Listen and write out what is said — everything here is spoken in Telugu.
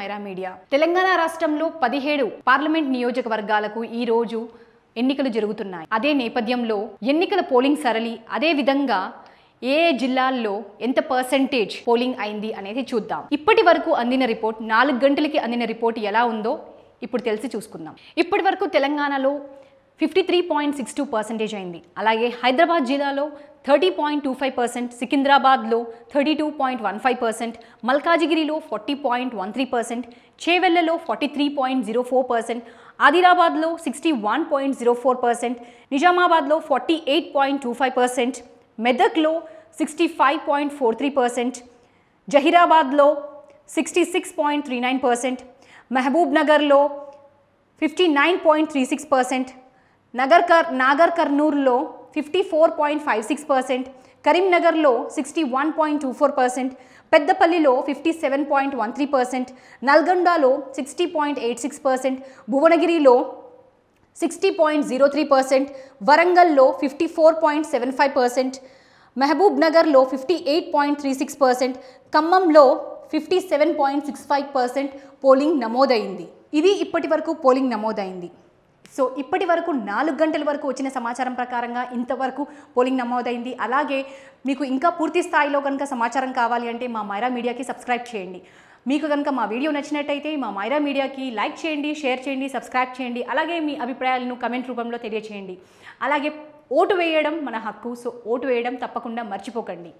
మైరా మీడియా. తెలంగాణ రాష్ట్రంలో 17 పార్లమెంట్ నియోజకవర్గాలకు ఈ రోజు ఎన్నికలు జరుగుతున్నాయి. అదే నేపథ్యంలో ఎన్నికల పోలింగ్ సరళి, అదే విధంగా ఏ జిల్లాల్లో ఎంత పర్సెంటేజ్ పోలింగ్ అయింది అనేది చూద్దాం. ఇప్పటి వరకు అందిన రిపోర్ట్, 4 గంటలకి అందిన రిపోర్ట్ ఎలా ఉందో ఇప్పుడు తెలిసి చూసుకుందాం. ఇప్పటి వరకు తెలంగాణలో 53.62% అయింది. అలాగే హైదరాబాద్ జిల్లాలో 30.25%, సికింద్రాబాద్లో 32.15%, మల్కాజిగిరిలో 40.13%, చేవెళ్లలో 43.04%, ఆదిలాబాద్లో 61.04%, నిజామాబాద్లో 48.25%, మెదక్లో 65.43%, జహీరాబాద్లో 66.39%, మహబూబ్ నగర్లో 59.36%, నాగర్ కర్నూల్లో 54.56%, కరీంనగర్లో 61.24%, పెద్దపల్లిలో 57.13%, నల్గొండలో 60.86%, భువనగిరిలో 60.03%, వరంగల్లో 54.75%, మహబూబ్ నగర్లో 58.36%, ఖమ్మంలో 57.65% పోలింగ్ నమోదైంది. ఇది ఇప్పటి వరకు పోలింగ్ నమోదైంది. సో ఇప్పటి వరకు 4 గంటల వరకు వచ్చిన సమాచారం ప్రకారంగా ఇంతవరకు పోలింగ్ నమోదైంది. అలాగే మీకు ఇంకా పూర్తి స్థాయిలో కనుక సమాచారం కావాలి అంటే మా మైరా మీడియాకి సబ్స్క్రైబ్ చేయండి. మీకు కనుక మా వీడియో నచ్చినట్టయితే మా మైరా మీడియాకి లైక్ చేయండి, షేర్ చేయండి, సబ్స్క్రైబ్ చేయండి. అలాగే మీ అభిప్రాయాలను కమెంట్ రూపంలో తెలియచేయండి. అలాగే ఓటు వేయడం మన హక్కు. సో ఓటు వేయడం తప్పకుండా మర్చిపోకండి.